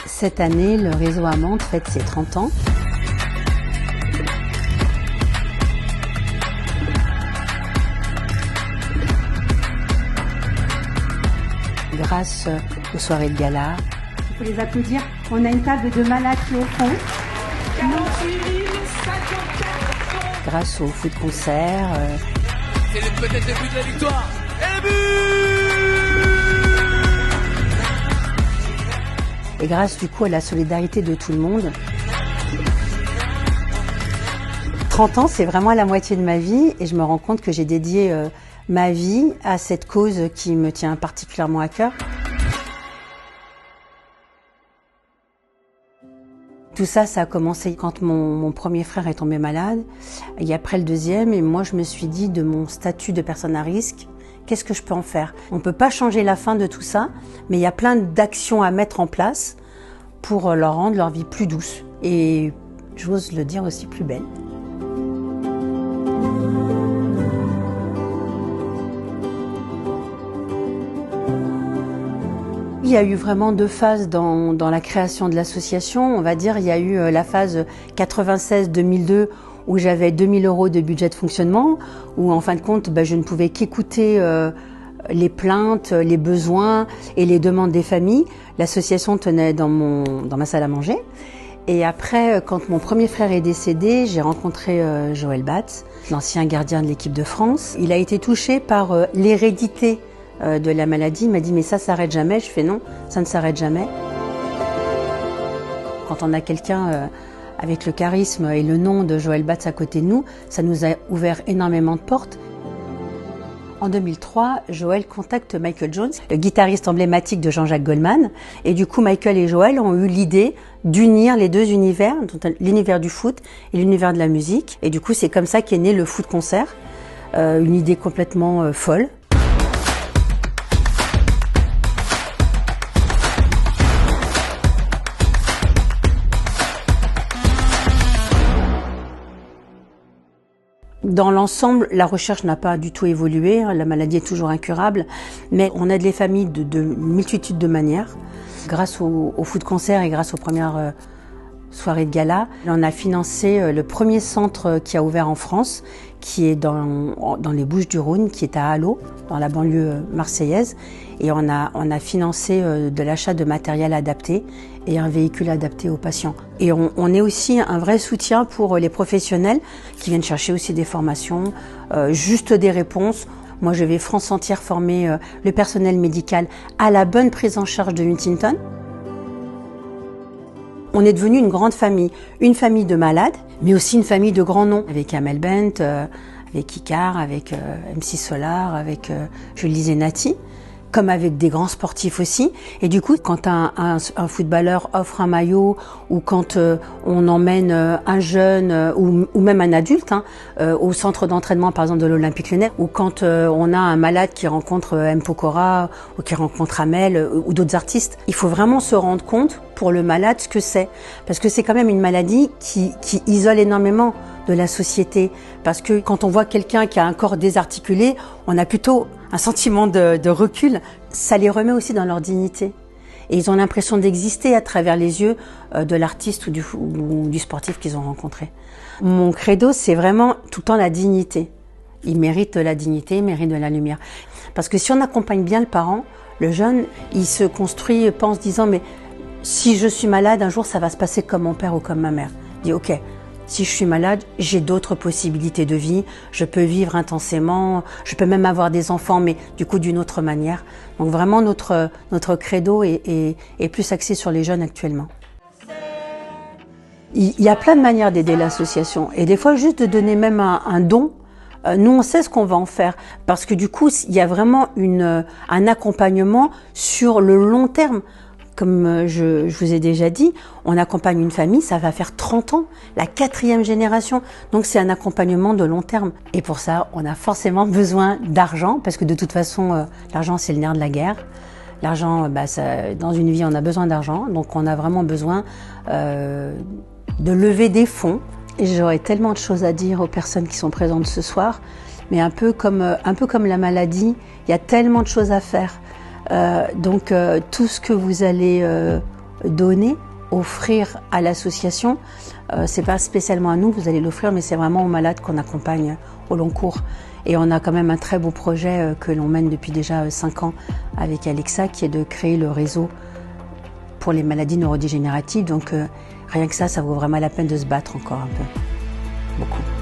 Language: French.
Cette année, le réseau Amande fête ses 30 ans. Grâce aux soirées de gala. Il faut les applaudir. On a une table de malades qui est au fond. 48 054. Grâce au foot concert. C'est peut-être le but de la victoire. Et but! Et grâce du coup à la solidarité de tout le monde. 30 ans, c'est vraiment la moitié de ma vie et je me rends compte que j'ai dédié ma vie à cette cause qui me tient particulièrement à cœur. Tout ça, ça a commencé quand mon premier frère est tombé malade, et après le deuxième, et moi je me suis dit de mon statut de personne à risque, qu'est-ce que je peux en faire? On ne peut pas changer la fin de tout ça, mais il y a plein d'actions à mettre en place pour leur rendre leur vie plus douce et, j'ose le dire, aussi plus belle. Il y a eu vraiment deux phases dans la création de l'association. On va dire, il y a eu la phase 96-2002 où j'avais 2 000 € de budget de fonctionnement, où en fin de compte, je ne pouvais qu'écouter les plaintes, les besoins et les demandes des familles. L'association tenait dans ma salle à manger. Et après, quand mon premier frère est décédé, j'ai rencontré Joël Batz, l'ancien gardien de l'équipe de France. Il a été touché par l'hérédité de la maladie. Il m'a dit mais ça s'arrête jamais. Je fais non, ça ne s'arrête jamais. Quand on a quelqu'un avec le charisme et le nom de Joël Batz à côté de nous, ça nous a ouvert énormément de portes. En 2003, Joël contacte Michael Jones, le guitariste emblématique de Jean-Jacques Goldman, et du coup Michael et Joël ont eu l'idée d'unir les deux univers, l'univers du foot et l'univers de la musique. Et du coup c'est comme ça qu'est né le foot concert, une idée complètement folle. Dans l'ensemble, la recherche n'a pas du tout évolué, la maladie est toujours incurable, mais on aide les familles de multitude de manières. Grâce au foot concert et grâce aux premières soirées de gala, on a financé le premier centre qui a ouvert en France, qui est dans les Bouches-du-Rhône, qui est à Allot, dans la banlieue marseillaise. Et on a financé de l'achat de matériel adapté et un véhicule adapté aux patients. Et on est aussi un vrai soutien pour les professionnels qui viennent chercher aussi des formations, juste des réponses. Moi, je vais France entière former le personnel médical à la bonne prise en charge de Huntington. On est devenu une grande famille, une famille de malades, mais aussi une famille de grands noms, avec Amel Bent, avec Icar, avec MC Solar, avec Julie Zenati, comme avec des grands sportifs aussi. Et du coup, quand un footballeur offre un maillot, ou quand on emmène un jeune ou même un adulte au centre d'entraînement, par exemple de l'Olympique Lyonnais, ou quand on a un malade qui rencontre M. Pokora ou qui rencontre Amel ou d'autres artistes, il faut vraiment se rendre compte pour le malade ce que c'est. Parce que c'est quand même une maladie qui isole énormément de la société. Parce que quand on voit quelqu'un qui a un corps désarticulé, on a plutôt un sentiment de recul. Ça les remet aussi dans leur dignité. Et ils ont l'impression d'exister à travers les yeux de l'artiste ou du sportif qu'ils ont rencontré. Mon credo, c'est vraiment tout le temps la dignité. Ils méritent la dignité, ils méritent de la lumière. Parce que si on accompagne bien le parent, le jeune, il se construit pas en se disant mais si je suis malade, un jour ça va se passer comme mon père ou comme ma mère. Il dit ok, si je suis malade, j'ai d'autres possibilités de vie, je peux vivre intensément, je peux même avoir des enfants, mais du coup d'une autre manière. Donc vraiment notre credo est plus axé sur les jeunes actuellement. Il y a plein de manières d'aider l'association, et des fois juste de donner même un don. Nous, on sait ce qu'on va en faire, parce que du coup, il y a vraiment un accompagnement sur le long terme. Comme je vous ai déjà dit, on accompagne une famille, ça va faire 30 ans, la 4e génération. Donc c'est un accompagnement de long terme. Et pour ça, on a forcément besoin d'argent, parce que de toute façon, l'argent c'est le nerf de la guerre. L'argent, dans une vie, on a besoin d'argent. Donc on a vraiment besoin de lever des fonds. Et j'aurais tellement de choses à dire aux personnes qui sont présentes ce soir, mais un peu comme la maladie, il y a tellement de choses à faire. Donc tout ce que vous allez donner, offrir à l'association. C'est pas spécialement à nous que vous allez l'offrir, mais c'est vraiment aux malades qu'on accompagne au long cours. Et on a quand même un très beau projet que l'on mène depuis déjà 5 ans avec Alexa, qui est de créer le réseau pour les maladies neurodégénératives. Donc rien que ça vaut vraiment la peine de se battre encore un peu. Beaucoup.